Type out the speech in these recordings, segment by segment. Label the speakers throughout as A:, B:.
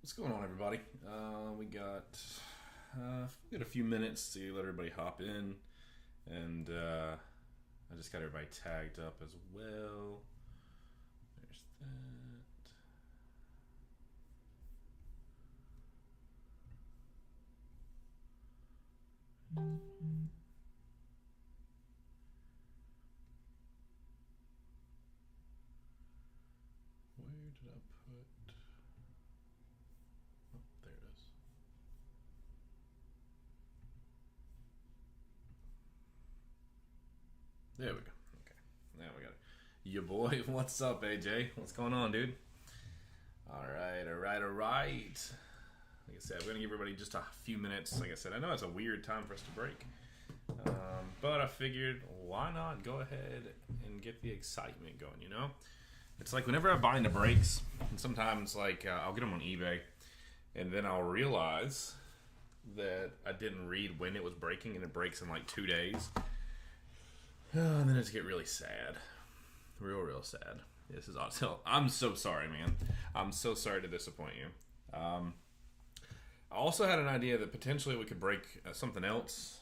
A: What's going on, everybody? We got a few minutes to let everybody hop in, and I just got everybody tagged up as well. There's that. Where did I put? Oh, there it is. There we go. Okay, now we got it. Your boy, what's up, AJ? What's going on, dude? All right. Like I said, we're gonna give everybody just a few minutes. Like I said, I know it's a weird time for us to break, but I figured why not go ahead and get the excitement going. You know, it's like whenever I buy into breaks, and sometimes like I'll get them on eBay, and then I'll realize that I didn't read when it was breaking, and it breaks in like 2 days. And then I just get really sad. Real sad. This is awesome. I'm so sorry, man. I'm so sorry to disappoint you. I also had an idea that potentially we could break something else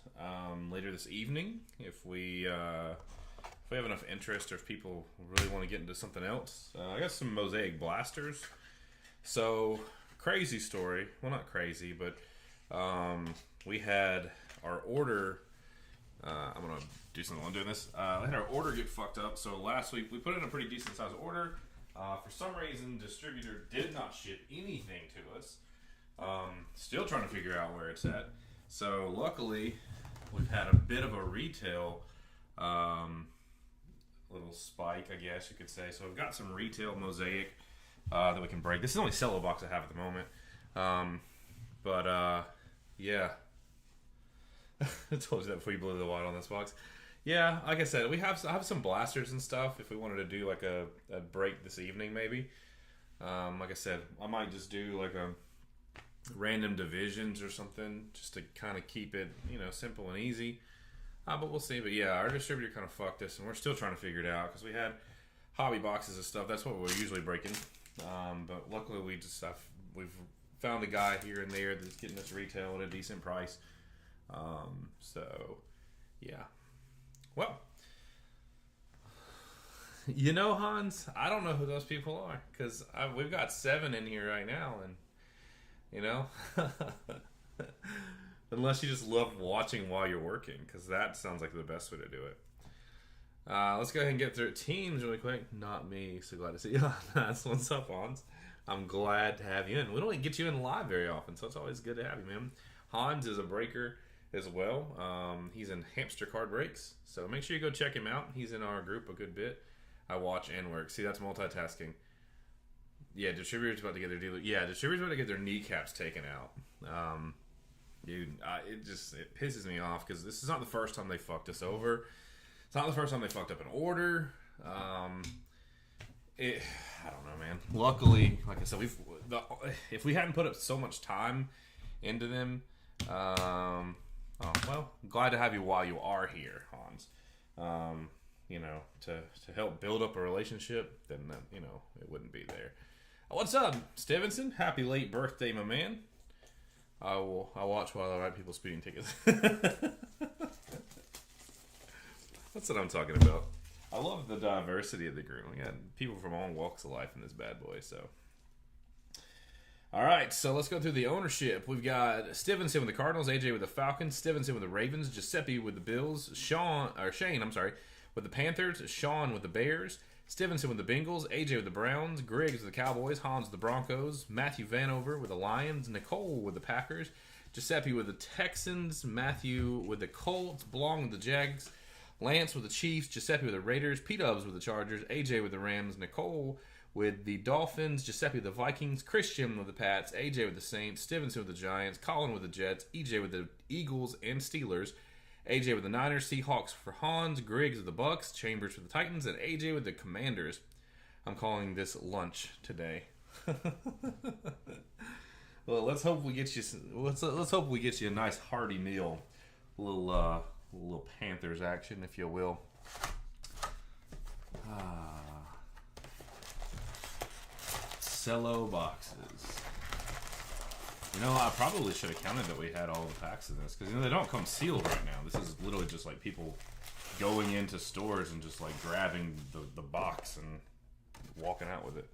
A: later this evening if we have enough interest, or if people really want to get into something else. I got some Mosaic blasters. So, crazy story. Well, not crazy, but we had our order. I'm going to do something while I'm doing this. We had our order get fucked up. So last week we put in a pretty decent sized order. For some reason, distributor did not ship anything to us. Still trying to figure out where it's at. So luckily, we've had a bit of a retail little spike, I guess you could say. So we've got some retail Mosaic that we can break. This is the only cello box I have at the moment. Yeah. I told you that before you blew the wad on this box. Yeah, like I said, I have some blasters and stuff if we wanted to do like a break this evening maybe. Like I said, I might just do like a random divisions or something just to kind of keep it, simple and easy. But we'll see. But yeah, our distributor kind of fucked us, and we're still trying to figure it out because we had hobby boxes and stuff. That's what we're usually breaking. But luckily we've found a guy here and there that's getting us retail at a decent price. So yeah. Well, Hans, I don't know who those people are because we've got 7 in here right now, and unless you just love watching while you're working, because that sounds like the best way to do it. Let's go ahead and get through teams really quick. Not me, so glad to see you. That's what's up, Hans. I'm glad to have you in. We don't get you in live very often, so it's always good to have you, man. Hans is a breaker as well. He's in Hamster Card Breaks, so make sure you go check him out. He's in our group a good bit. I watch and work. See, that's multitasking. Yeah, distributors about to get their dealer. Yeah, distributors about to get their kneecaps taken out. Dude, it pisses me off because this is not the first time they fucked us over. It's not the first time they fucked up an order. I don't know, man. Luckily, like I said, if we hadn't put up so much time into them, glad to have you while you are here, Hans. To help build up a relationship, then it wouldn't be there. What's up, Stevenson? Happy late birthday, my man. I'll watch while I write people's speeding tickets. That's what I'm talking about. I love the diversity of the group. We got people from all walks of life in this bad boy, so. All right, so let's go through the ownership. We've got Stevenson with the Cardinals, AJ with the Falcons, Stevenson with the Ravens, Giuseppe with the Bills, Shane, with the Panthers, Sean with the Bears, Stevenson with the Bengals, AJ with the Browns, Griggs with the Cowboys, Hans with the Broncos, Matthew Vanover with the Lions, Nicole with the Packers, Giuseppe with the Texans, Matthew with the Colts, Blong with the Jags, Lance with the Chiefs, Giuseppe with the Raiders, P-Dubs with the Chargers, AJ with the Rams, Nicole with the Dolphins, Giuseppe with the Vikings, Christian with the Pats, AJ with the Saints, Stevenson with the Giants, Colin with the Jets, EJ with the Eagles and Steelers, AJ with the Niners, Seahawks for Hans, Griggs with the Bucks, Chambers for the Titans, and AJ with the Commanders. I'm calling this lunch today. Well, let's hope we get you. Let's hope we get you a nice hearty meal, a little Panthers action, if you will. Cello boxes. You know, I probably should have counted that we had all the packs in this, because, you know, they don't come sealed right now. This is literally just like people going into stores and just like grabbing the box and walking out with it.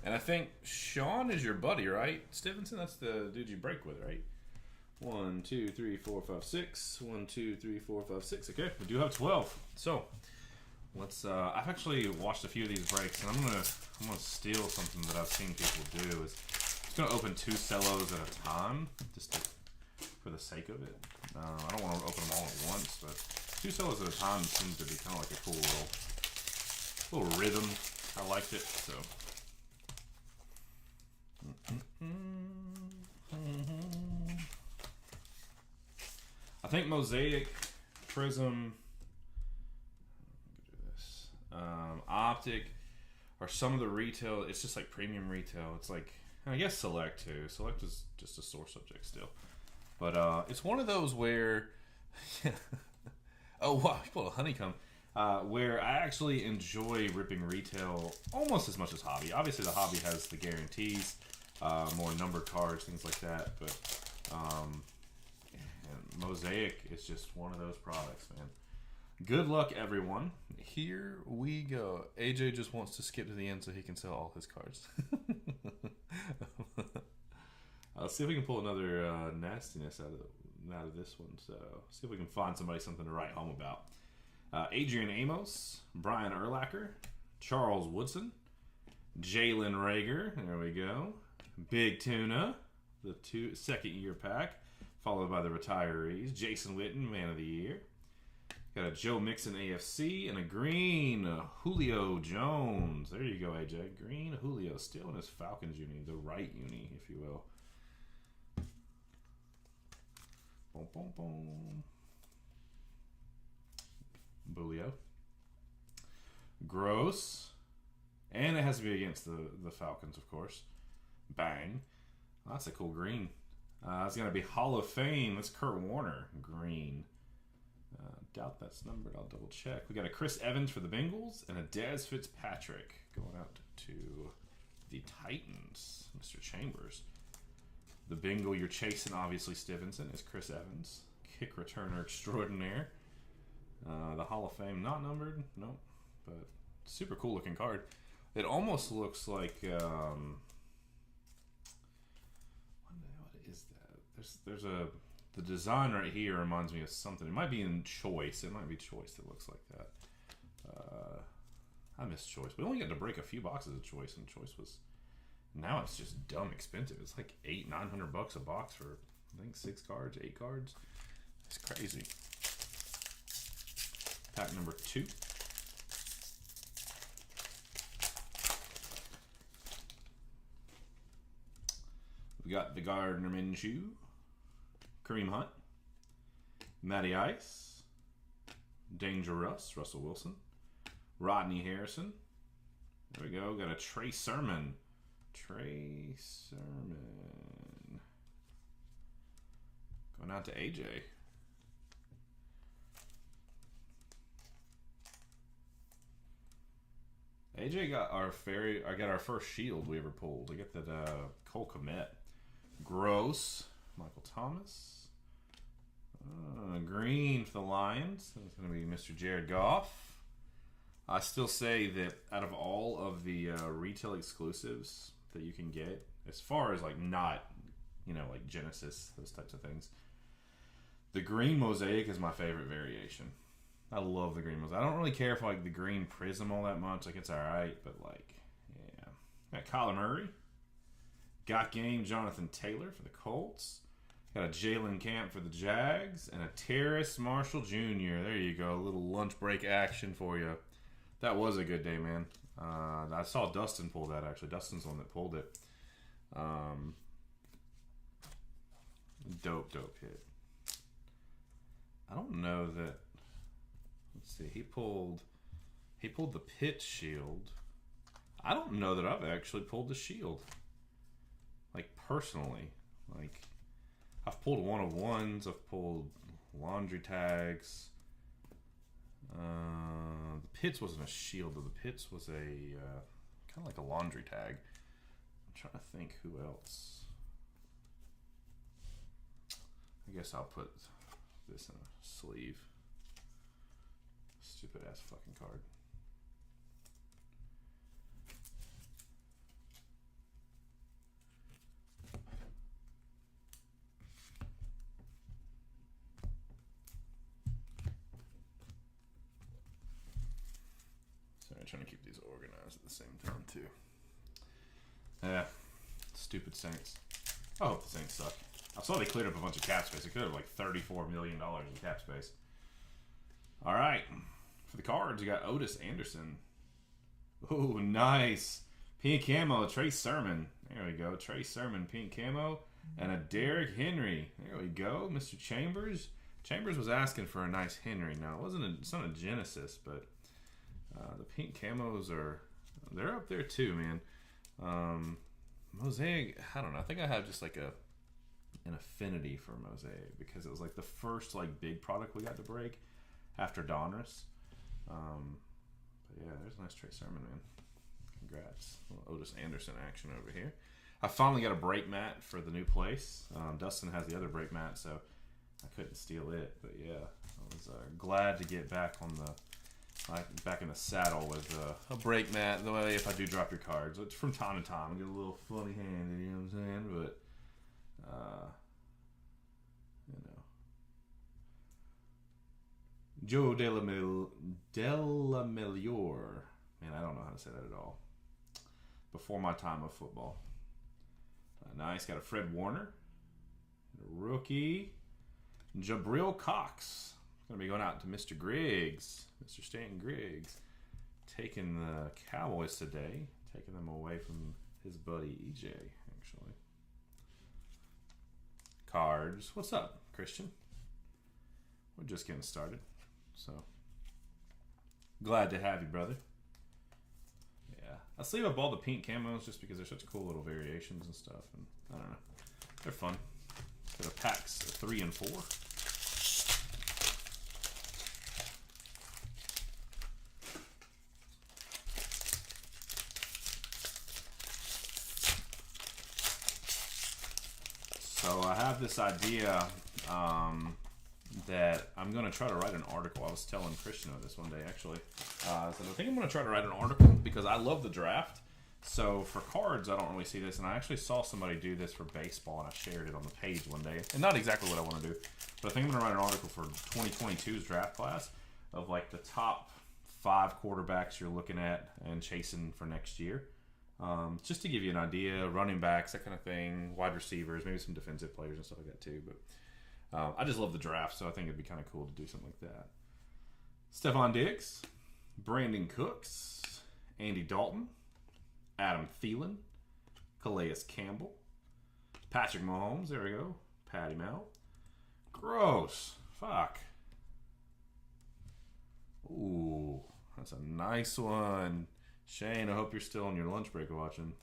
A: And I think Sean is your buddy, right? Stevenson, that's the dude you break with, right? 1, 2, 3, 4, 5, 6. 1, 2, 3, 4, 5, 6. Okay, we do have 12. So let's. I've actually watched a few of these breaks, and I'm gonna steal something that I've seen people do. Is just gonna open 2 cellos at a time, just for the sake of it. I don't want to open them all at once, but 2 cellos at a time seems to be kind of like a cool little rhythm. I liked it, so. I think Mosaic, Prism, Optic are some of the retail. It's just like premium retail. It's like, I guess Select too. Select is just a sore subject still. But it's one of those where, oh wow, you pulled a honeycomb. Where I actually enjoy ripping retail almost as much as hobby. Obviously, the hobby has the guarantees, more number cards, things like that. But Mosaic is just one of those products, man. Good luck, everyone. Here we go. AJ just wants to skip to the end so he can sell all his cards. Let's see if we can pull another nastiness out of this one. So, see if we can find something to write home about. Adrian Amos, Brian Urlacher, Charles Woodson, Jalen Rager, there we go. Big Tuna, the second-year pack, followed by the retirees. Jason Witten, Man of the Year. Got a Joe Mixon AFC and a green Julio Jones. There you go, AJ. Green Julio, still in his Falcons uni, the right uni, if you will. Boom, boom, boom. Bulio. Gross. And it has to be against the Falcons, of course. Bang. Oh, that's a cool green. It's going to be Hall of Fame. That's Kurt Warner. Green. Doubt that's numbered. I'll double check. We got a Chris Evans for the Bengals and a Dez Fitzpatrick going out to the Titans. Mr. Chambers. The Bengal you're chasing, obviously, Stevenson, is Chris Evans. Kick returner extraordinaire. The Hall of Fame, not numbered, nope, but super cool looking card. It almost looks like what is that? There's the design right here reminds me of something. It might be in Choice. It might be Choice that looks like that. I miss Choice. We only got to break a few boxes of Choice, and Choice was, now it's just dumb expensive. It's like $800-900 a box for I think 6 cards, 8 cards. It's crazy. Pack number 2. We got the Gardner Minshew, Kareem Hunt, Matty Ice, Dangerous, Russell Wilson, Rodney Harrison. There we go. Got a Trey Sermon. Trey Sermon. Going out to AJ. AJ got our first shield we ever pulled. We got that Cole Kmet. Gross. Michael Thomas. Green for the Lions. That's going to be Mr. Jared Goff. I still say that out of all of the retail exclusives that you can get, as far as like not, like Genesis, those types of things, the green Mosaic is my favorite variation. I love the green Mosaic. I don't really care for like the green Prism all that much. Like it's alright, but like, yeah. Got Kyler Murray. Got game Jonathan Taylor for the Colts. Got a Jalen Camp for the Jags. And a Terrace Marshall Jr. There you go. A little lunch break action for you. That was a good day, man. I saw Dustin pull that, actually. Dustin's the one that pulled it. Dope hit. I don't know that... Let's see. He pulled the Pitt shield. I don't know that I've actually pulled the shield. Like, personally. Like, I've pulled 1-of-1s. I've pulled laundry tags. The Pitts wasn't a shield, though. The Pitts was a Kind of like a laundry tag. I'm trying to think who else. I guess I'll put this in a sleeve. Stupid ass fucking card. Sorry, trying to keep these organized at the same time too. Yeah, stupid Saints. I hope the Saints suck. I saw they cleared up a bunch of cap space. They could have like $34 million in cap space. All right. For the cards, you got Otis Anderson. Oh, nice. Pink camo, Trey Sermon. There we go. Trey Sermon, pink camo. And a Derrick Henry. There we go. Mr. Chambers. Chambers was asking for a nice Henry. Now, it's not a Genesis, but the pink camos they're up there too, man. Mosaic, I don't know. I think I have just like an affinity for Mosaic because it was like the first like big product we got to break after Donruss. But yeah, there's a nice Trey Sermon, man. Congrats. A little Otis Anderson action over here. I finally got a break mat for the new place. Dustin has the other break mat, so I couldn't steal it. But yeah, I was glad to get back on back in the saddle with a break mat. The way if I do drop your cards, it's from time to time I get a little funny handed, you know what I'm saying? But you know, Joe Delamelior. Man, I don't know how to say that at all. Before my time of football. Nice. Got a Fred Warner. A rookie. Jabril Cox. Going to be going out to Mr. Griggs. Mr. Stanton Griggs. Taking the Cowboys today. Taking them away from his buddy EJ, actually. Cards. What's up, Christian? We're just getting started. So, glad to have you, brother. Yeah. I sleeve up all the pink camos just because they're such cool little variations and stuff. And I don't know. They're fun. Got a packs 3 and 4. So I have this idea that I'm going to try to write an article. I was telling Christian of this one day, actually. So I think I'm going to try to write an article because I love the draft. So for cards, I don't really see this. And I actually saw somebody do this for baseball, and I shared it on the page one day. And not exactly what I want to do. But I think I'm going to write an article for 2022's draft class of like the top 5 quarterbacks you're looking at and chasing for next year. Just to give you an idea, running backs, that kind of thing, wide receivers, maybe some defensive players and stuff like that too. But I just love the draft, so I think it'd be kind of cool to do something like that. Stephon Diggs, Brandon Cooks, Andy Dalton, Adam Thielen, Calais Campbell, Patrick Mahomes, there we go, pat him out. Gross. Fuck. Ooh, that's a nice one. Shane, I hope you're still on your lunch break watching.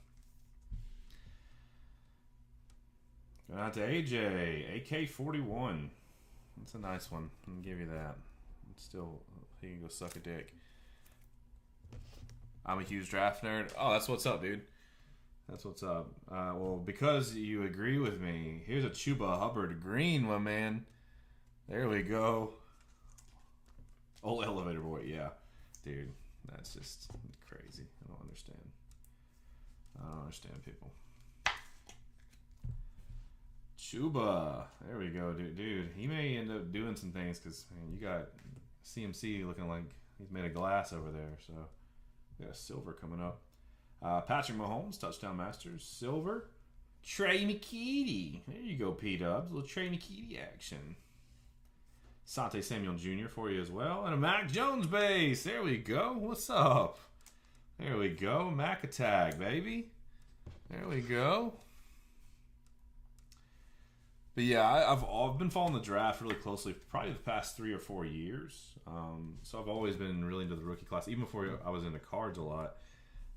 A: Going out to AJ, AK-41. That's a nice one. I'm going to give you that. Still, he can go suck a dick. I'm a huge draft nerd. Oh, that's what's up, dude. That's what's up. Well, because you agree with me, here's a Chuba Hubbard green one, man. There we go. Old elevator boy, yeah. Dude, that's just crazy. I don't understand. I don't understand people. Chuba. There we go, dude. He may end up doing some things because you got CMC looking like he's made of glass over there. So, we got a silver coming up. Patrick Mahomes, touchdown masters. Silver. Trey McKitty. There you go, P-Dubs. A little Trey McKitty action. Sante Samuel Jr. for you as well. And a Mac Jones base. There we go. What's up? There we go. Mac attack, baby. There we go. But yeah, I've been following the draft really closely probably the past 3 or 4 years. So I've always been really into the rookie class. Even before I was into cards a lot,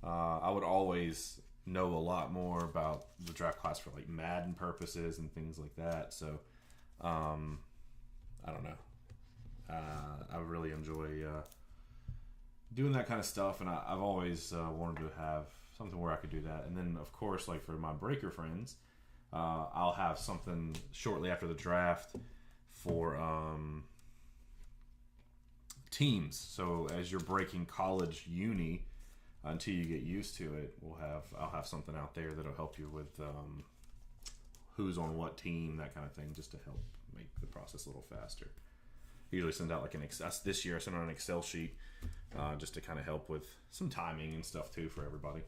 A: I would always know a lot more about the draft class for like Madden purposes and things like that. So I don't know. I really enjoy doing that kind of stuff, and I've always wanted to have something where I could do that. And then, of course, like for my breaker friends, I'll have something shortly after the draft for teams. So as you're breaking college uni, until you get used to it, I'll have something out there that'll help you with who's on what team, that kind of thing, just to help make the process a little faster. I usually send out like an Excel. This year I sent out an Excel sheet just to kind of help with some timing and stuff too for everybody.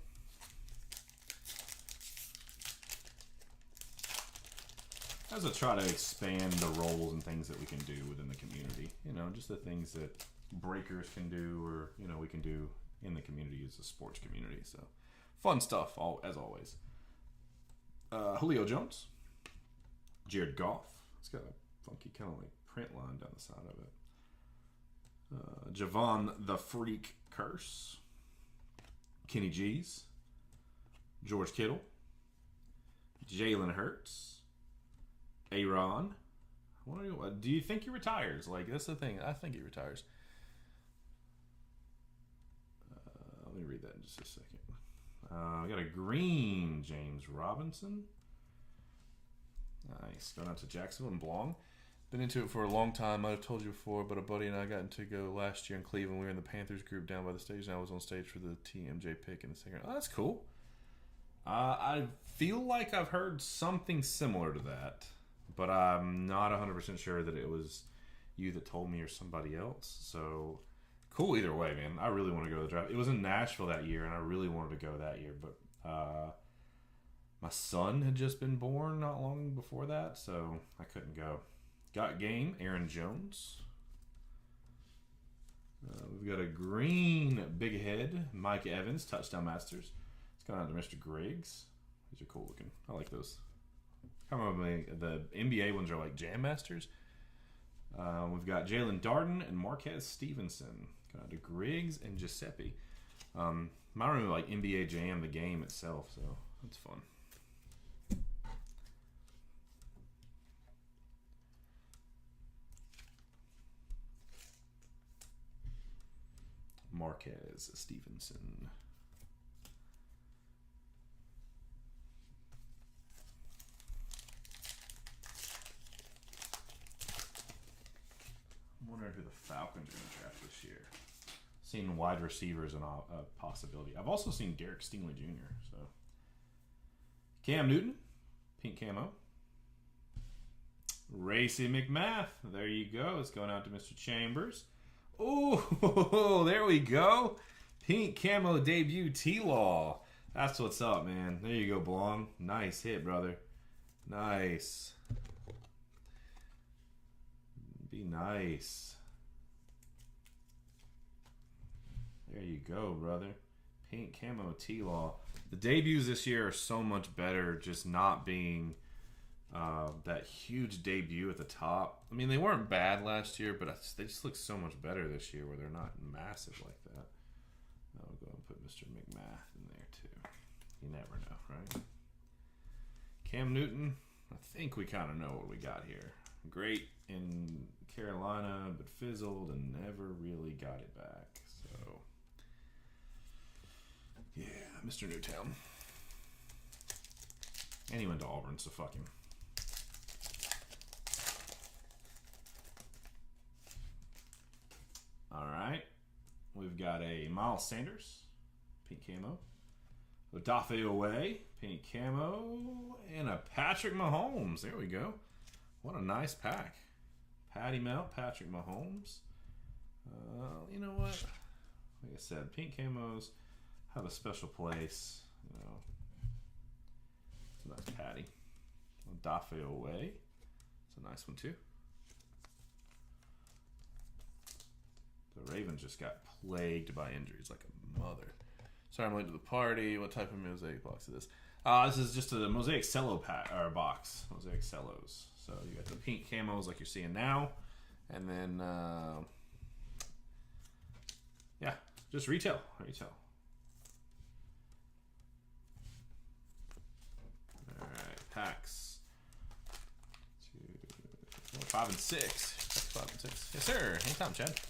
A: As I try to expand the roles and things that we can do within the community, you know, just the things that breakers can do, or you know, we can do in the community as a sports community. So fun stuff, as always. Julio Jones, Jared Goff. It's got a funky kind of like print line down the side of it. Javon the Freak Curse, Kenny G's, George Kittle, Jalen Hurts, Aaron. Do you think he retires? Like, that's the thing. I think he retires. Let me read that in just a second. I got a green James Robinson. Nice. Going out to Jacksonville and Blong. Been into it for a long time. Might have told you before, but a buddy and I got to go last year in Cleveland. We were in the Panthers group down by the stage, and I was on stage for the TMJ pick in the second. Oh, that's cool. I feel like I've heard something similar to that, but I'm not 100% sure that it was you that told me or somebody else. So cool either way, man. I really want to go to the draft. It was in Nashville that year, and I really wanted to go that year, but my son had just been born not long before that, so I couldn't go. Got game, Aaron Jones. We've got a green big head, Mike Evans, touchdown masters. It's going out to Mr. Griggs. These are cool looking. I like those. Kind of the NBA ones are like Jam Masters. We've got Jalen Darden and Marquez Stevenson. Going out to Griggs and Giuseppe. I remember like NBA Jam, the game itself, so that's fun. Marquez Stevenson. I'm wondering who the Falcons are going to draft this year. Seen wide receivers and a possibility. I've also seen Derek Stingley Jr. So Cam Newton, pink camo. Racy McMath. There you go. It's going out to Mr. Chambers. Oh, there we go. Pink camo debut T-Law. That's what's up, man. There you go, Blong. Nice hit, brother. Nice. Be nice. There you go, brother. Pink camo T-Law. The debuts this year are so much better, just not being that huge debut at the top. I mean, they weren't bad last year, but they just look so much better this year where they're not massive like that. I'll go and put Mr. McMath in there too. You never know, right? Cam Newton, I think we kind of know what we got here. Great in Carolina, but fizzled and never really got it back. So, yeah, Mr. Newtown. And he went to Auburn, so fuck him. All right. We've got a Miles Sanders, pink camo. Odafe Away, pink camo. And a Patrick Mahomes. There we go. What a nice pack. Patty Melt, Patrick Mahomes. You know what? Like I said, pink camos have a special place. You know, it's a nice patty. Odafe Away. It's a nice one too. The Ravens just got plagued by injuries like a mother. Sorry, I'm late to the party. What type of mosaic box is this? This is just a Mosaic Cello box. Mosaic Cellos. So you got the pink camos like you're seeing now. And then, yeah, just retail. All right, packs 2, 4, 5, and 6. Packs 5 and 6. Yes, sir. Anytime, Chad.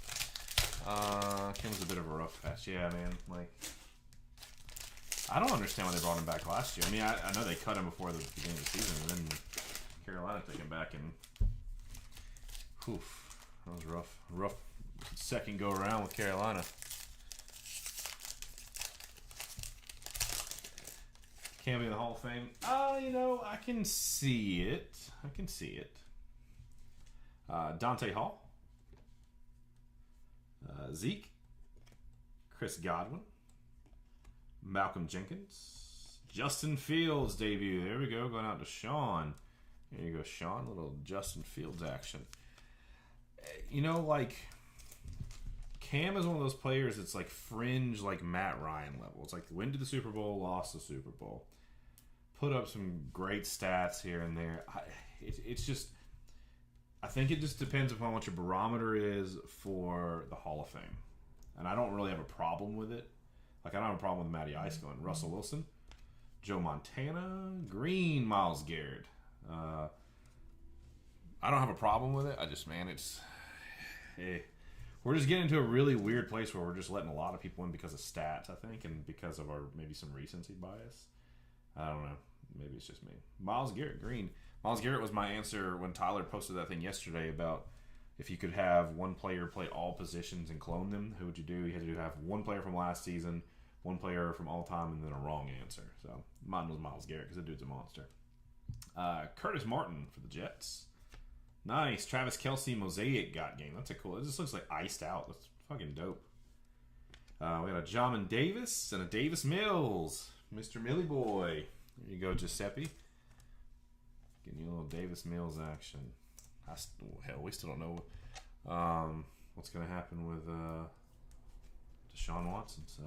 A: Kim was a bit of a rough patch. Yeah, man. Like, I don't understand why they brought him back last year. I mean, I know they cut him before the beginning of the season, and then Carolina took him back, and that was rough. Rough second go around with Carolina. Can't be in the Hall of Fame. You know, I can see it. Dante Hall. Zeke. Chris Godwin. Malcolm Jenkins. Justin Fields debut. There we go. Going out to Sean. There you go, Sean. Little Justin Fields action. You know, like, Cam is one of those players that's like fringe, like Matt Ryan level. It's like went to the Super Bowl, lost the Super Bowl. Put up some great stats here and there. It's just, I think it just depends upon what your barometer is for the Hall of Fame. And I don't really have a problem with it. Like, I don't have a problem with Matty Ice going. Russell Wilson, Joe Montana, Green, Myles Garrett. I don't have a problem with it. I just, man, it's... We're just getting into a really weird place where we're just letting a lot of people in because of stats, I think, and because of our maybe some recency bias. I don't know. Maybe it's just me. Myles Garrett, Green. Myles Garrett was my answer when Tyler posted that thing yesterday about if you could have one player play all positions and clone them, who would you do? You had to have one player from last season, one player from all time, and then a wrong answer. So mine was Myles Garrett because the dude's a monster. Curtis Martin for the Jets. Nice. Travis Kelce Mosaic got game. That's a cool. It just looks like iced out. That's fucking dope. We got a Jamin Davis and a Davis Mills. Mr. Millie Boy. There you go, Giuseppe. Getting you a little Davis Mills action. Hell, we still don't know what's going to happen with Deshaun Watson. So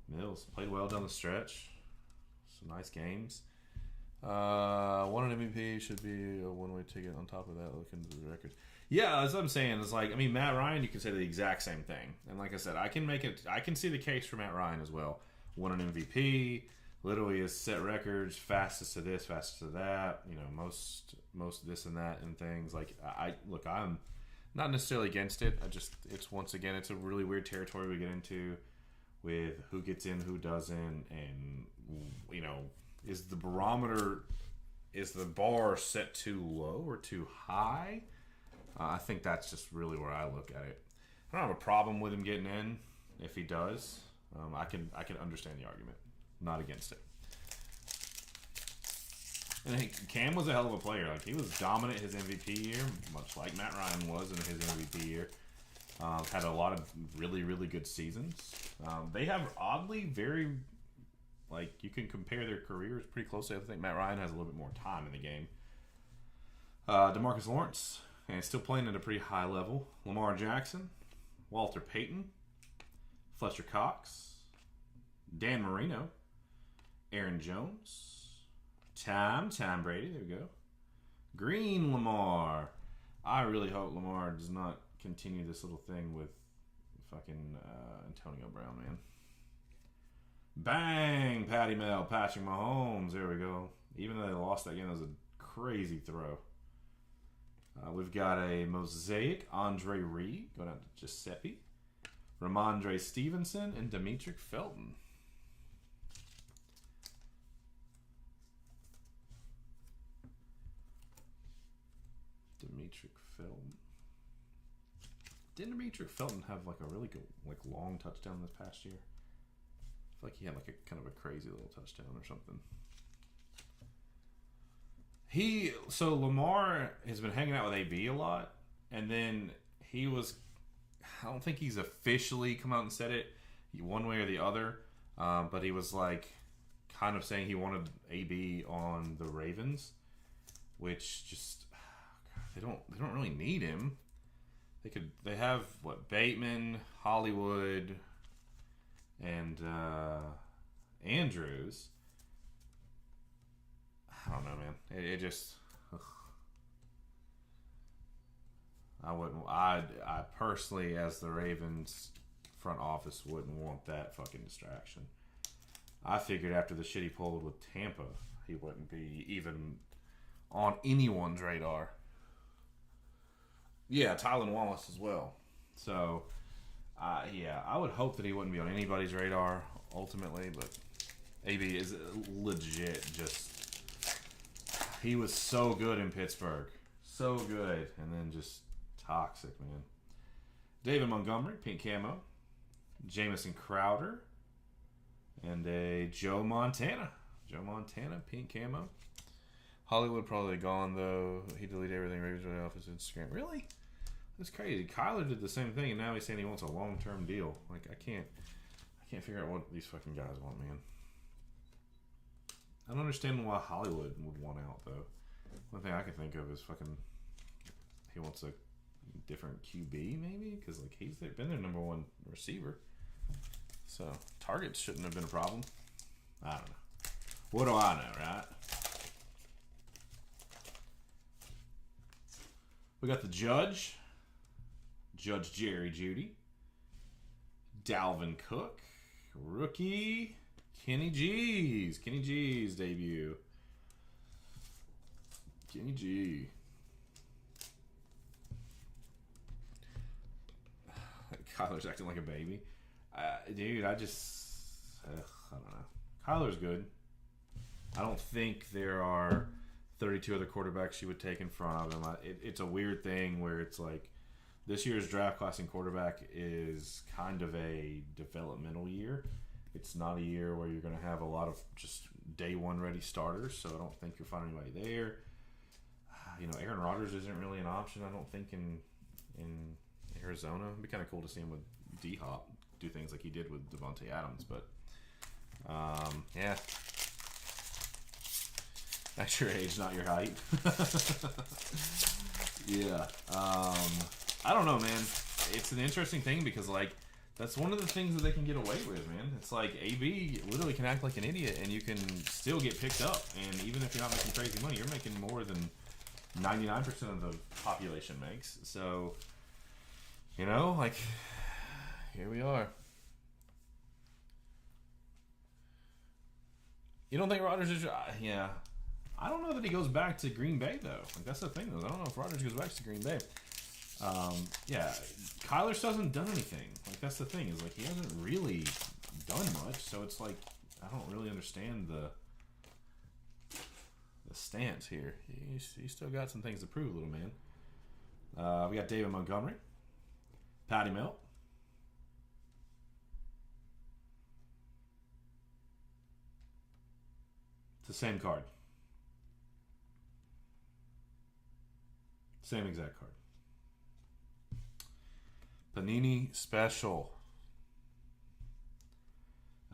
A: Mills played well down the stretch. Some nice games. Won an MVP, should be a one-way ticket on top of that. Look into the records. Yeah, that's what I'm saying. It's like, I mean, Matt Ryan, you can say the exact same thing. And like I said, I can see the case for Matt Ryan as well. Won an MVP, literally has set records, fastest to this, fastest to that, you know, most this and that and things. Like, I'm not necessarily against it. It's once again, it's a really weird territory we get into with who gets in, who doesn't, and, you know, is the bar set too low or too high? I think that's just really where I look at it. I don't have a problem with him getting in if he does. I can understand the argument. I'm not against it. And I think Cam was a hell of a player. Like, he was dominant his MVP year, much like Matt Ryan was in his MVP year. Had a lot of really, really good seasons. They have oddly very, like, you can compare their careers pretty closely. I think Matt Ryan has a little bit more time in the game. DeMarcus Lawrence, and still playing at a pretty high level. Lamar Jackson, Walter Payton, Fletcher Cox, Dan Marino, Aaron Jones, Tom Brady, there we go. Green Lamar. I really hope Lamar does not continue this little thing with fucking Antonio Brown, man. Bang! Patty Mel, Patrick Mahomes. There we go. Even though they lost that game, that was a crazy throw. We've got a Mosaic, Andre Reed, going out to Giuseppe. Ramondre Stevenson and Demetric Felton. Demetric Felton. Didn't Demetric Felton have like a really good, like, long touchdown this past year? I feel like he had like a kind of a crazy little touchdown or something. So Lamar has been hanging out with AB a lot, and then he was, I don't think he's officially come out and said it one way or the other, but he was like kind of saying he wanted AB on the Ravens, which just, they don't really need him. They have what, Bateman, Hollywood, and Andrews. I don't know, man. It just, ugh. I personally, as the Ravens front office, wouldn't want that fucking distraction. I figured after the shit he pulled with Tampa, he wouldn't be even on anyone's radar. Yeah, Tylan Wallace as well. So, yeah, I would hope that he wouldn't be on anybody's radar ultimately, but AB is legit just... He was so good in Pittsburgh. So good. And then just toxic, man. David Montgomery, pink camo. Jamison Crowder. And a Joe Montana. Joe Montana, pink camo. Hollywood probably gone, though. He deleted everything Ravens really off his Instagram. Really? That's crazy. Kyler did the same thing, and now he's saying he wants a long-term deal. Like, I can't figure out what these fucking guys want, man. I don't understand why Hollywood would want out, though. One thing I can think of is fucking... He wants a different QB, maybe? Because, like, he's been their number one receiver. So, targets shouldn't have been a problem. I don't know. What do I know, right? We got the Judge Jerry Jeudy, Dalvin Cook, rookie, Kenny G's debut. Kenny G. Kyler's acting like a baby. Dude, I don't know. Kyler's good. I don't think there are 32 other quarterbacks you would take in front of him. It's a weird thing where it's like this year's draft class in quarterback is kind of a developmental year. It's not a year where you're going to have a lot of just day one ready starters, so I don't think you'll find anybody there. Aaron Rodgers isn't really an option, I don't think, in Arizona. It'd be kind of cool to see him with D-Hop do things like he did with Devontae Adams, but yeah. That's your age, not your height. Yeah. I don't know, man. It's an interesting thing because, like, that's one of the things that they can get away with, man. It's like AB literally can act like an idiot and you can still get picked up. And even if you're not making crazy money, you're making more than 99% of the population makes. So, like, here we are. You don't think Rodgers is... Yeah. I don't know that he goes back to Green Bay, though. Like, that's the thing, though. I don't know if Rodgers goes back to Green Bay. Yeah, Kyler still hasn't done anything. Like, that's the thing, is, like, he hasn't really done much. So it's like, I don't really understand the stance here. He's still got some things to prove, little man. We got David Montgomery. Patty Melt. It's the same card. Same exact card. Panini Special.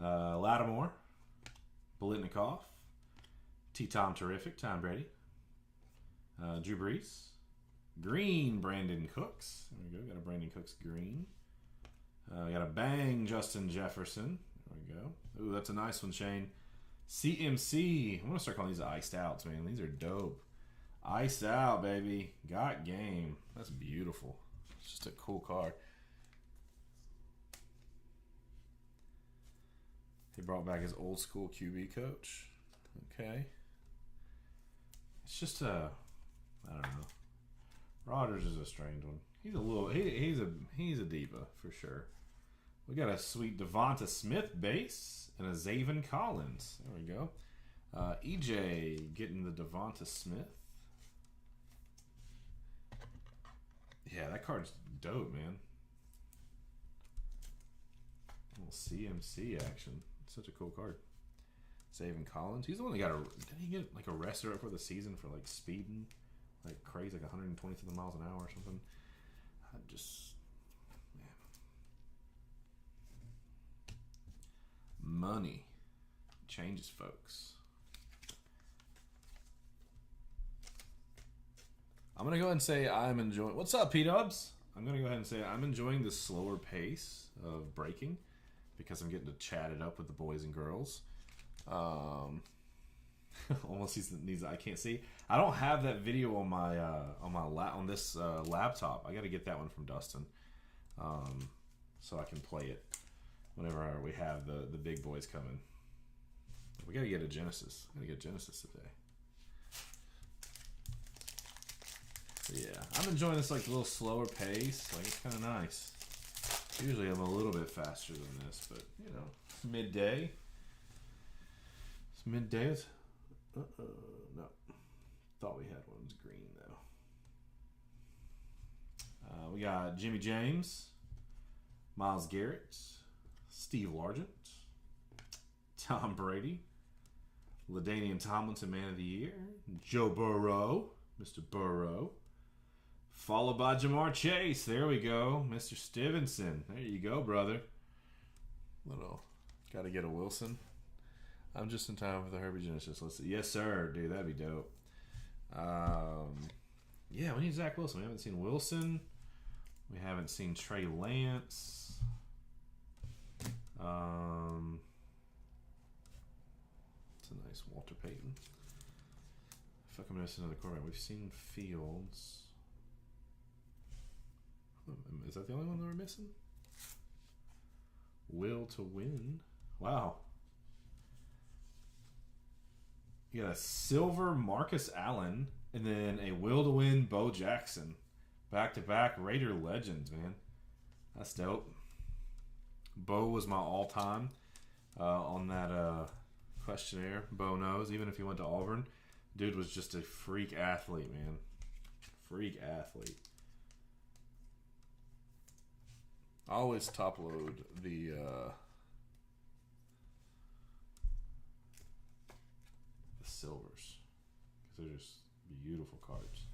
A: Lattimore. Bolitnikov. T-Tom Terrific. Tom Brady. Drew Brees. Green Brandon Cooks. There we go. Got a Brandon Cooks green. Got a Bang Justin Jefferson. There we go. Ooh, that's a nice one, Shane. CMC. I'm going to start calling these iced outs, man. These are dope. Iced out, baby. Got game. That's beautiful. It's just a cool card. He brought back his old school QB coach. Okay. It's just I don't know. Rodgers is a strange one. He's a little. He's a diva for sure. We got a sweet Devonta Smith base and a Zaven Collins. There we go. EJ getting the Devonta Smith. Yeah, that card's dope, man. A little CMC action. Such a cool card. Zaven Collins. He's the one that didn't he get like arrested right before the season for like speeding? Like crazy, like 120 something miles an hour or something. Man. Money changes folks. I'm going to go ahead and say I'm enjoying... What's up, P-Dubs? I'm going to go ahead and say I'm enjoying the slower pace of breaking because I'm getting to chat it up with the boys and girls. Almost needs... I can't see. I don't have that video on my on this laptop. I got to get that one from Dustin so I can play it whenever we have the big boys coming. We got to get a Genesis. I got to get Genesis today. Yeah, I'm enjoying this like a little slower pace. Like it's kind of nice. Usually I'm a little bit faster than this, but midday. Midday. No. Thought we had one. It was green, though. We got Jimmy James, Myles Garrett, Steve Largent, Tom Brady, LaDainian Tomlinson, Man of the Year, Joe Burrow, Mr. Burrow, followed by Jamar Chase. There we go, Mr. Stevenson. There you go, brother. Got to get a Wilson. I'm just in time for the Herbie Genesis. Let's see. Yes, sir, dude. That'd be dope. Yeah, we need Zach Wilson. We haven't seen Wilson. We haven't seen Trey Lance. It's a nice Walter Payton. I feel like I'm missing another quarterback. We've seen Fields. Is that the only one that we're missing? Will to win. Wow. You got a silver Marcus Allen and then a will to win Bo Jackson. Back-to-back Raider legends, man. That's dope. Bo was my all-time on that questionnaire. Bo knows. Even if he went to Auburn, dude was just a freak athlete, man. Freak athlete. I always top load the silvers because they're just beautiful cards.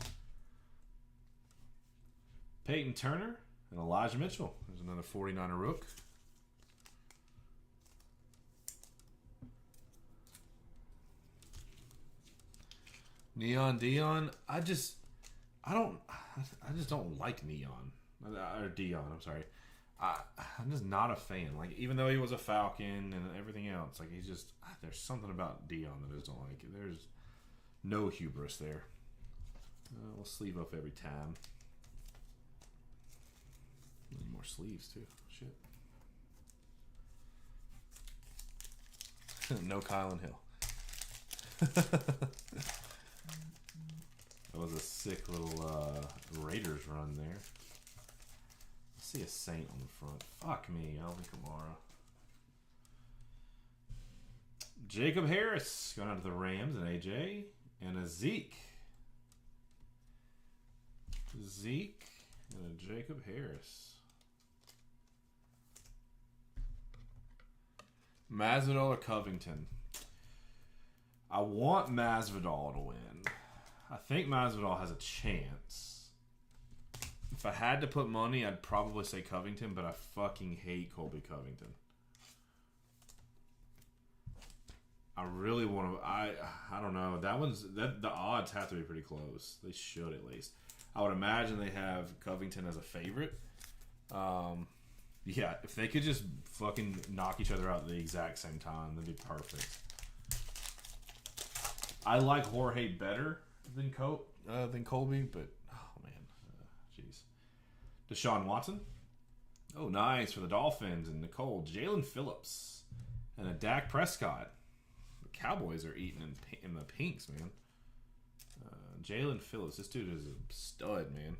A: Peyton Turner and Elijah Mitchell. There's another 49er rook. Neon Dion. I just don't like Neon or Dion. I'm sorry. I'm just not a fan. Like, even though he was a Falcon and everything else, like, he's just, there's something about Dion that I just don't like. There's no hubris there. We'll sleeve up every time. Need more sleeves too. Shit. No Kylan Hill. That was a sick little Raiders run there. See a Saint on the front. Fuck me, Alvin Kamara. Jacob Harris going out to the Rams and AJ. And a Zeke. Zeke and a Jacob Harris. Masvidal or Covington? I want Masvidal to win. I think Masvidal has a chance. If I had to put money, I'd probably say Covington, but I fucking hate Colby Covington. I really want to. I don't know. The odds have to be pretty close. They should at least. I would imagine they have Covington as a favorite. Yeah, if they could just fucking knock each other out at the exact same time, that'd be perfect. I like Jorge better than Colby, but oh man, jeez. Deshaun Watson. Oh, nice for the Dolphins and Nicole. Jalen Phillips and a Dak Prescott. The Cowboys are eating in the pinks, man. Jalen Phillips. This dude is a stud, man.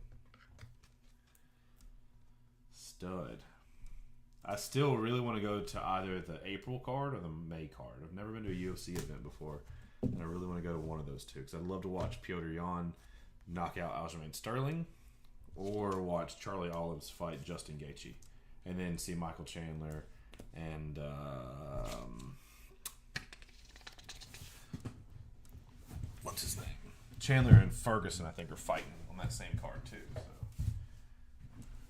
A: Stud. I still really want to go to either the April card or the May card. I've never been to a UFC event before, and I really want to go to one of those two because I'd love to watch Piotr Jan knock out Aljamain Sterling, or watch Charlie Olives fight Justin Gaethje, and then see Michael Chandler and what's his name? Chandler and Ferguson, I think, are fighting on that same card too. So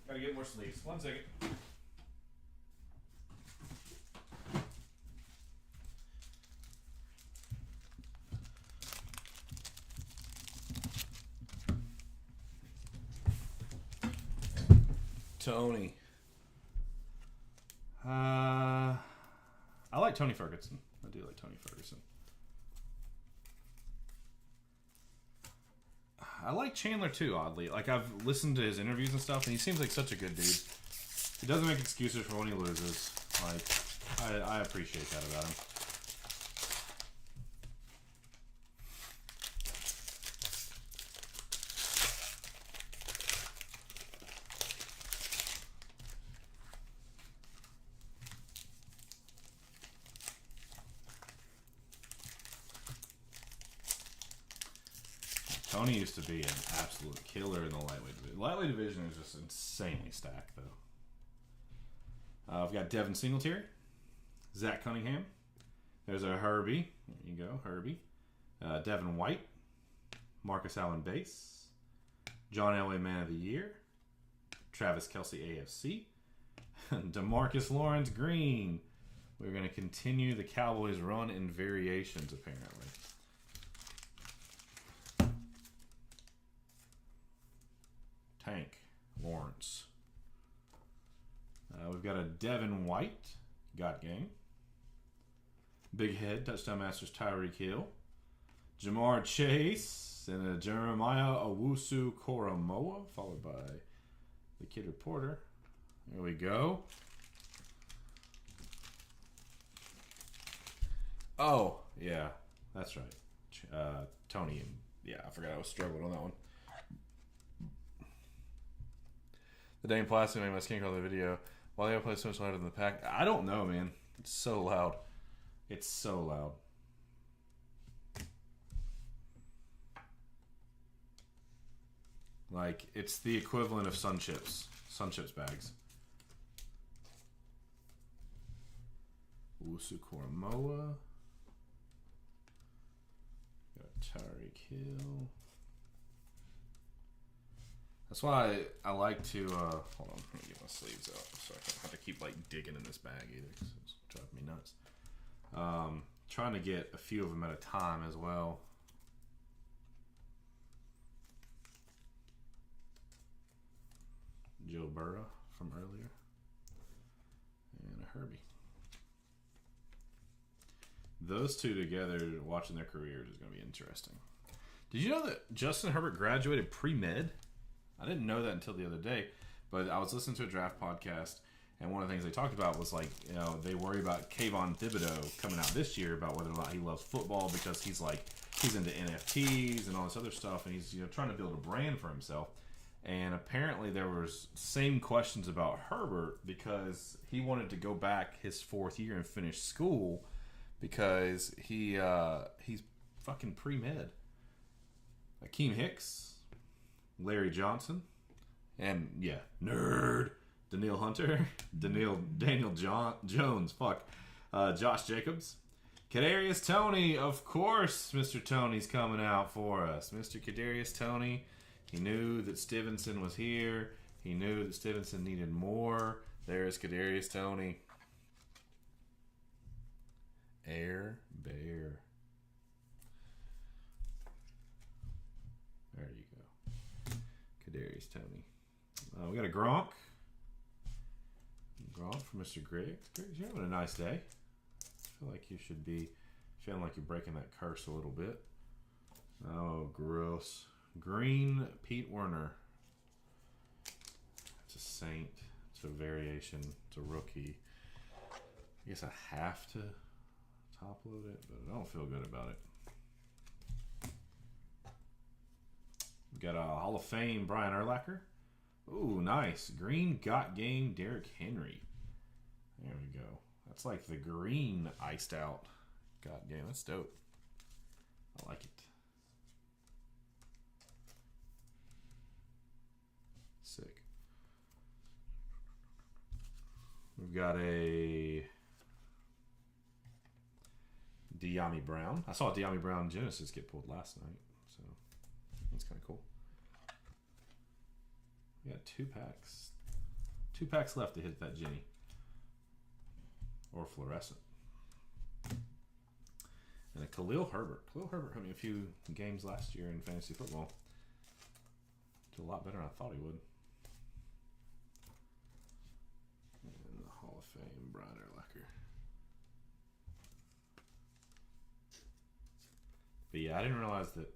A: gotta get more sleeves. 1 second. Tony. I like Tony Ferguson. I do like Tony Ferguson. I like Chandler too, oddly. Like, I've listened to his interviews and stuff, and he seems like such a good dude. He doesn't make excuses for when he loses. Like, I appreciate that about him. Tony used to be an absolute killer in the lightweight division. Lightweight division is just insanely stacked, though. I've got Devin Singletary, Zach Cunningham. There's a Herbie. There you go, Herbie. Devin White, Marcus Allen Bass, John Elway Man of the Year, Travis Kelce AFC, DeMarcus Lawrence Green. We're going to continue the Cowboys run in variations, apparently. Tank Lawrence. We've got a Devin White, Got Game. Big Head, Touchdown Masters Tyreek Hill. Jamar Chase and a Jeremiah Owusu Koromoa, followed by the Kid Reporter. There we go. Oh, yeah, that's right. Tony and yeah, I forgot I was struggling on that one. The Dane Plastic made my skin crawl the video. While they play so much louder than the pack, I don't know, man. It's so loud. It's so loud. Like, it's the equivalent of Sun Chips. Sun Chips bags. Wusu Koromoa. Got Tyreek Hill. That's why I like to, hold on, let me get my sleeves out so I don't have to keep, like, digging in this bag either, because it's driving me nuts. Trying to get a few of them at a time as well. Joe Burrow from earlier. And a Herbie. Those two together, watching their careers is going to be interesting. Did you know that Justin Herbert graduated pre-med? I didn't know that until the other day, but I was listening to a draft podcast, and one of the things they talked about was, like, you know, they worry about Kayvon Thibodeau coming out this year about whether or not he loves football because he's into NFTs and all this other stuff, and he's, you know, trying to build a brand for himself. And apparently there was same questions about Herbert because he wanted to go back his 4th year and finish school because he's fucking pre-med. Akeem Hicks, Larry Johnson, and yeah, nerd, Daniil Hunter, Daniel Jones, Josh Jacobs, Kadarius Toney, of course, Mr. Tony's coming out for us. Mr. Kadarius Toney, he knew that Stevenson was here. He knew that Stevenson needed more. There's Kadarius Toney. Air Bear. There you go. Kadarius Toney. We got a Gronk. Gronk from Mr. Griggs. Griggs, you're having a nice day. I feel like you should be feeling like you're breaking that curse a little bit. Oh, gross. Green Pete Werner. It's a Saint. It's a variation. It's a rookie. I guess I have to top load it, but I don't feel good about it. We got a Hall of Fame Brian Urlacher. Ooh, nice. Green Got Game Derrick Henry. There we go. That's like the green iced out Got Game. That's dope. I like it. Sick. We've got a De'Ami Brown. I saw De'Ami Brown Genesis get pulled last night, so that's kind of cool. We got 2 packs. 2 packs left to hit that Jenny. Or fluorescent. And a Khalil Herbert. Khalil Herbert had me a few games last year in fantasy football. Did a lot better than I thought he would. And the Hall of Fame, Brian Urlacher. But yeah, I didn't realize that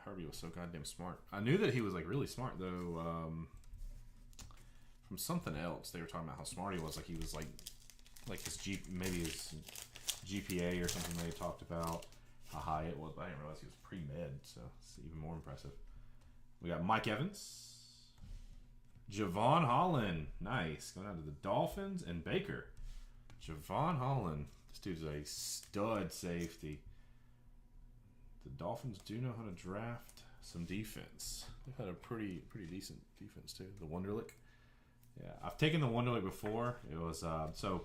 A: Herbie was so goddamn smart. I knew that he was like really smart though. From something else, they were talking about how smart he was. Like he was like his maybe his GPA or something they talked about how high it was. But I didn't realize he was pre-med, so it's even more impressive. We got Mike Evans, Javon Holland, nice, going out to the Dolphins, and Baker. Javon Holland, this dude's a stud safety. The Dolphins do know how to draft some defense. They've had a pretty decent defense too. The Wonderlic. Yeah, I've taken the Wonderlic before. It was so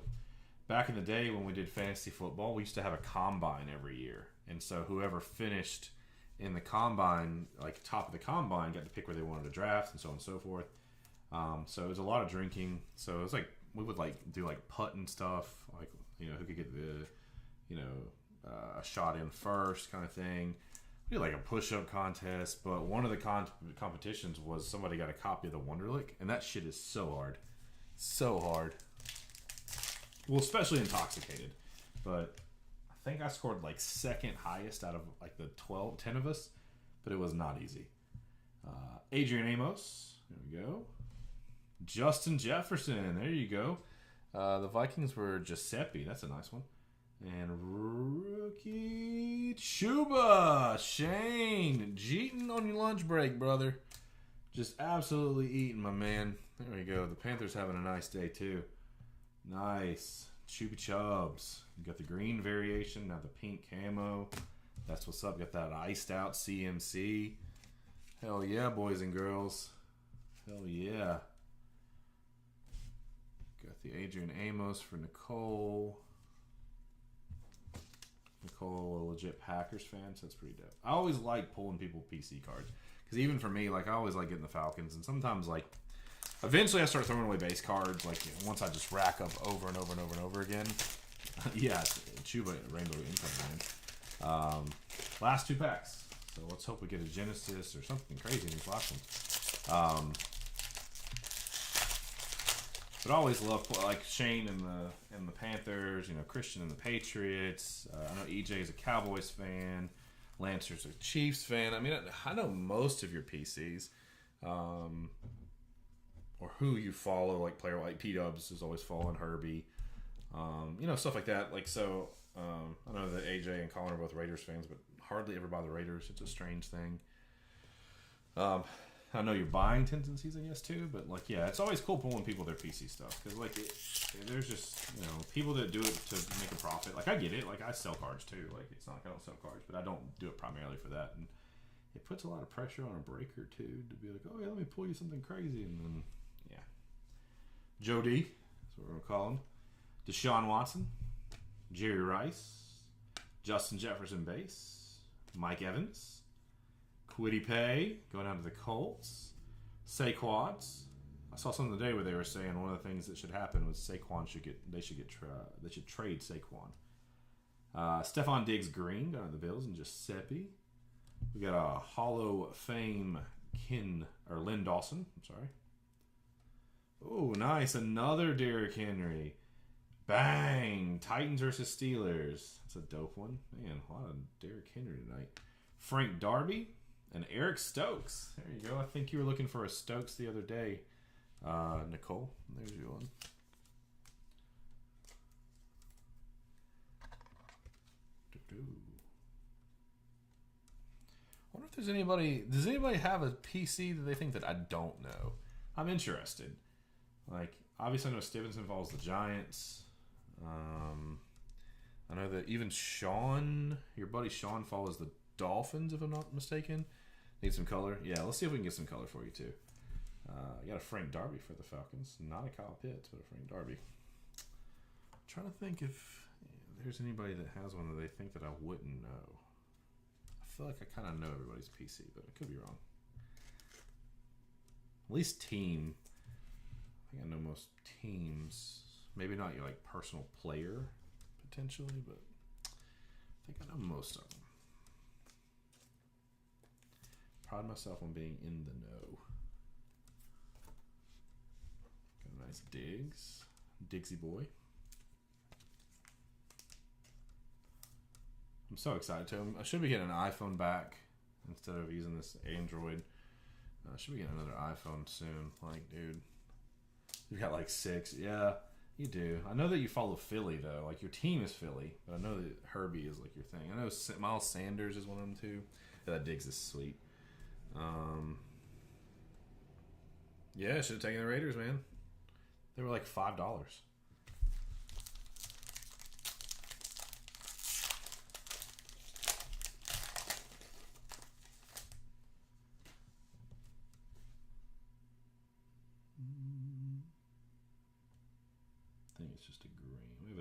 A: back in the day when we did fantasy football, we used to have a combine every year, and so whoever finished in the combine, like top of the combine, got to pick where they wanted to draft, and so on and so forth. So it was a lot of drinking. So it was like we would like do like putt and stuff, like who could get the a shot in first kind of thing. We did like a push-up contest, but one of the competitions was somebody got a copy of the Wonderlic, and that shit is so hard. Well, especially intoxicated. But I think I scored like second highest out of like the 10 of us, but it was not easy. Adrian Amos, there we go. Justin Jefferson, there you go. The Vikings were Giuseppe, that's a nice one. And rookie Chuba, Shane, cheating on your lunch break, brother. Just absolutely eating, my man. There we go. The Panthers having a nice day too. Nice. Chuba Chubbs. You got the green variation, now the pink camo. That's what's up. Got that iced out CMC. Hell yeah, boys and girls. Hell yeah. Got the Adrian Amos for Nicole. Nicole, a legit Packers fan, so that's pretty dope. I always like pulling people PC cards. Because even for me, like, I always like getting the Falcons. And sometimes, like, eventually I start throwing away base cards. Like, once I just rack up over and over and over and over again. Yeah, Chuba, Rainbow Income, man. Last 2 packs. So let's hope we get a Genesis or something crazy in these last ones. But I always love like Shane and the Panthers, Christian and the Patriots. I know EJ is a Cowboys fan. Lancer's a Chiefs fan. I mean, I know most of your PCs, or who you follow, like player like P-Dubs is always following Herbie, stuff like that. Like so, I know that AJ and Colin are both Raiders fans, but hardly ever buy the Raiders. It's a strange thing. I know your buying tendencies, I guess, too, but, like, yeah, it's always cool pulling people their PC stuff, because, like, there's just, people that do it to make a profit. Like, I get it. Like, I sell cards, too. Like, it's not like I don't sell cards, but I don't do it primarily for that, and it puts a lot of pressure on a breaker, too, to be like, oh, yeah, let me pull you something crazy, and then, yeah. Joe D, that's what we're going to call him. Deshaun Watson, Jerry Rice, Justin Jefferson base, Mike Evans, Kwity Paye going down to the Colts. Saquads. I saw something today where they were saying one of the things that should happen was they should trade Saquon. Stephon Diggs green down to the Bills and Giuseppe. We got a Hall of Fame Lynn Dawson. I'm sorry. Oh, nice. Another Derrick Henry. Bang. Titans versus Steelers. That's a dope one. Man, a lot of Derrick Henry tonight. Frank Darby. And Eric Stokes. There you go. I think you were looking for a Stokes the other day, Nicole. There's your one. I wonder if there's anybody... Does anybody have a PC that they think that I don't know? I'm interested. Like, obviously I know Stevenson follows the Giants. I know that even Sean, your buddy Sean, follows the Dolphins, if I'm not mistaken. Need some color? Yeah, let's see if we can get some color for you, too. Got a Frank Darby for the Falcons. Not a Kyle Pitts, but a Frank Darby. I'm trying to think if there's anybody that has one that they think that I wouldn't know. I feel like I kind of know everybody's PC, but I could be wrong. At least team. I think I know most teams. Maybe not your like personal player, potentially, but I think I know most of them. Pride myself on being in the know. Got a nice Diggs. Diggsy boy. I'm so excited to him. I should be getting an iPhone back instead of using this Android. I should be getting another iPhone soon. Like, dude. You got like 6. Yeah, you do. I know that you follow Philly, though. Like, your team is Philly. But I know that Herbie is like your thing. I know Miles Sanders is one of them, too. Yeah, that Diggs is sweet. Yeah, I should have taken the Raiders, man. They were like $5.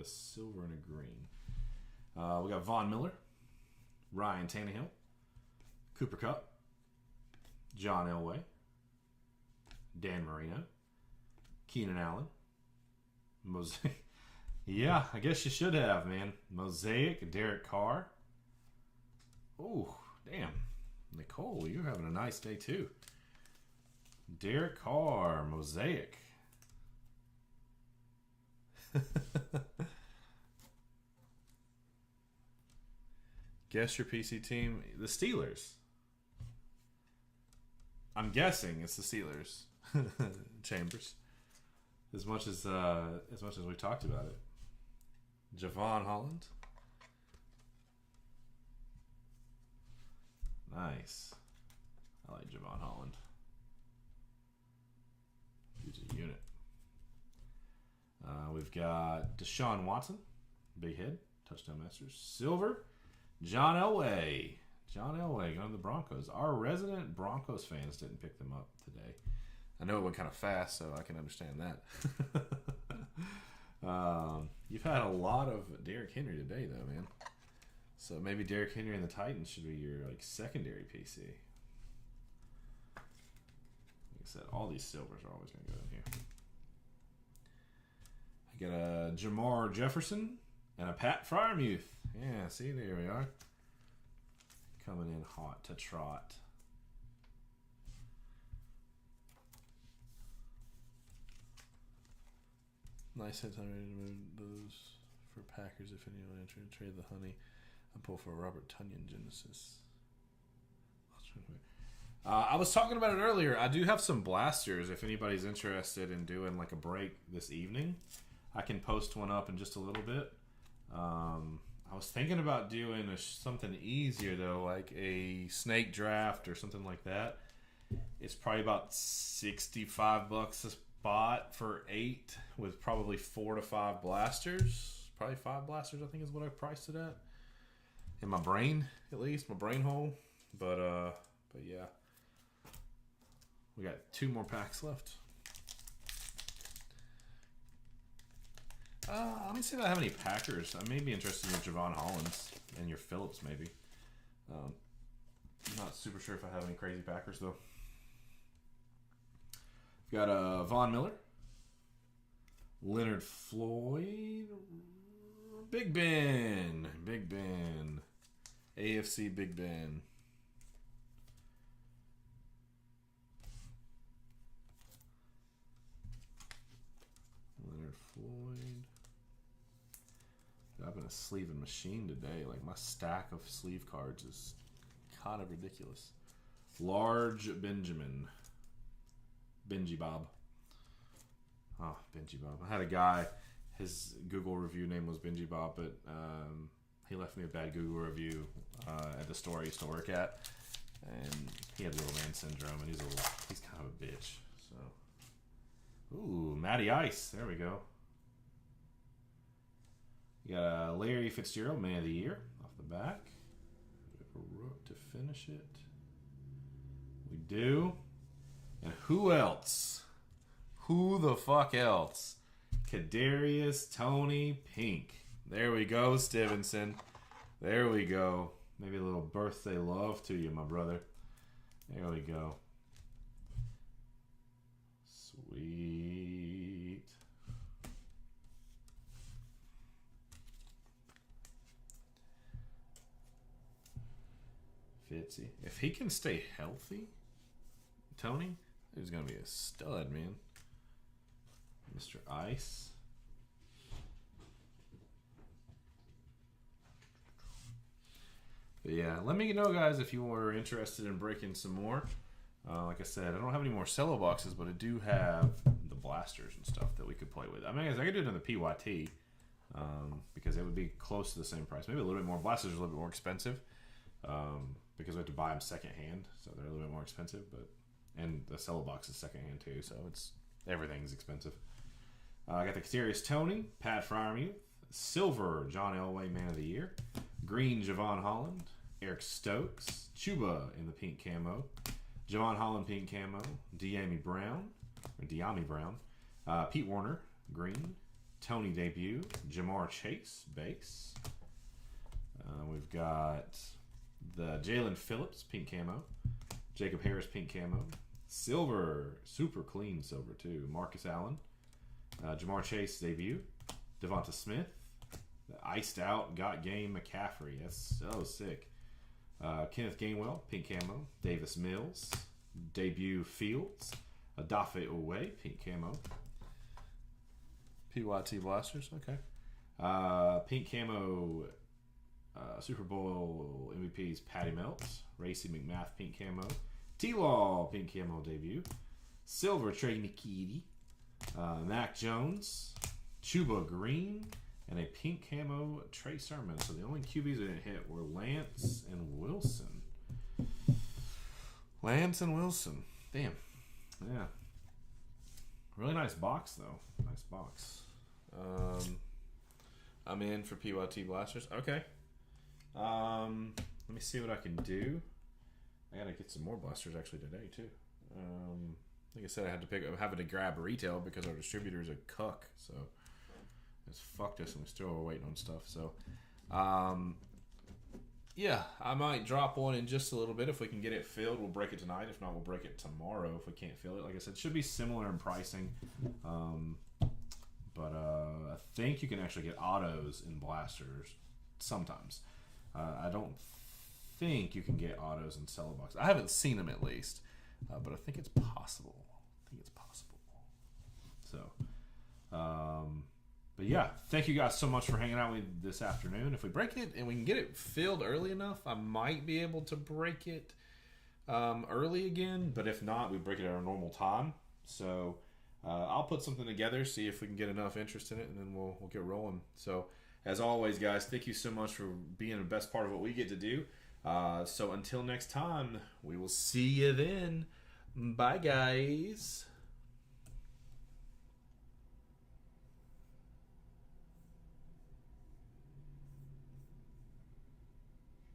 A: silver and a green. We got Von Miller, Ryan Tannehill, Cooper Kupp, John Elway, Dan Marino, Keenan Allen, Mosaic. Yeah, I guess you should have, man. Mosaic, Derek Carr. Oh, damn. Nicole, you're having a nice day, too. Derek Carr, Mosaic. Guess your PC team. The Steelers. I'm guessing it's the Steelers. Chambers. As much as we talked about it. Javon Holland. Nice. I like Javon Holland. He's a unit. We've got Deshaun Watson. Big head. Touchdown Masters. Silver. John Elway. John Elway going to the Broncos. Our resident Broncos fans didn't pick them up today. I know it went kind of fast, so I can understand that. You've had a lot of Derrick Henry today, though, man. So maybe Derrick Henry and the Titans should be your secondary PC. Like I said, all these silvers are always going to go in here. I got a Jamar Jefferson and a Pat Freiermuth. Yeah, see, there we are. Coming in hot to trot. Nice hits. I'm ready to move those for Packers if anyone entering. Trade the honey. I'm pulled for Robert Tunyon Genesis. I was talking about it earlier. I do have some blasters if anybody's interested in doing a break this evening. I can post one up in just a little bit. I was thinking about doing something easier, though, like a snake draft or something like that. It's probably about $65 a spot for 8 with probably 4 to 5 blasters. Probably 5 blasters, I think, is what I priced it at. In my brain, at least. My brain hole. But yeah. We got 2 more packs left. Let me see if I have any Packers. I may be interested in your Javon Hollands and your Phillips, maybe. I'm not super sure if I have any crazy Packers, though. We've got Von Miller, Leonard Floyd, Big Ben, AFC Big Ben. Leonard Floyd. I've been a sleeving machine today. My stack of sleeve cards is kind of ridiculous. Large Benjamin. Benji Bob. Oh, Benji Bob. I had a guy, his Google review name was Benji Bob, but he left me a bad Google review at the store I used to work at. And he had little man syndrome, and he's kind of a bitch. So, ooh, Matty Ice. There we go. You got Larry Fitzgerald, Man of the Year, off the back. We have a Rook to finish it. We do. And who else? Who the fuck else? Kadarius Tony Pink. There we go, Stevenson. There we go. Maybe a little birthday love to you, my brother. There we go. Sweet. Fitzy. If he can stay healthy, Tony, he's going to be a stud, man. Mr. Ice. But yeah, let me know, guys, if you were interested in breaking some more. Like I said, I don't have any more cello boxes, but I do have the blasters and stuff that we could play with. I mean, I could do it in the PYT because it would be close to the same price. Maybe a little bit more. Blasters are a little bit more expensive because we have to buy them secondhand, so they're a little bit more expensive. And the cello box is secondhand too, so everything's expensive. I got the Kadarius Tony, Pat Freiermuth, Silver John Elway, Man of the Year, Green Javon Holland, Eric Stokes, Chuba in the pink camo, Javon Holland pink camo, De'Ami Brown, Pete Warner, green, Tony debut. Jamar Chase, base. We've got the Jalen Phillips, pink camo. Jacob Harris, pink camo. Silver, super clean silver too. Marcus Allen. Jamar Chase, debut. Devonta Smith. The iced out, got game McCaffrey. That's so sick. Kenneth Gainwell, pink camo. Davis Mills, debut Fields. Adafe Owe, pink camo. PYT Blasters, okay. Pink camo Super Bowl MVPs Patty Melts. Racy McMath, pink camo. T-Law, pink camo debut. Silver Trey Nikiti. Mac Jones. Chuba Green. And a pink camo Trey Sermon. So the only QBs that didn't hit were Lance and Wilson. Lance and Wilson. Damn. Yeah. Really nice box, though. Nice box. I'm in for PYT Blasters. Okay. Let me see what I can do. I gotta get some more blasters actually today, too. Like I said, I'm having to grab retail because our distributor is a cuck. So it's fucked us and we still are waiting on stuff. So, yeah, I might drop one in just a little bit. If we can get it filled, we'll break it tonight. If not, we'll break it tomorrow if we can't fill it. Like I said, it should be similar in pricing. But I think you can actually get autos in blasters sometimes. I don't think you can get autos in Cello Box. I haven't seen them at least, but I think it's possible. So, but yeah, thank you guys so much for hanging out with me this afternoon. If we break it and we can get it filled early enough, I might be able to break it early again. But if not, we break it at our normal time. So I'll put something together, see if we can get enough interest in it, and then we'll get rolling. So as always, guys, thank you so much for being the best part of what we get to do. So until next time, we will see you then. Bye, guys.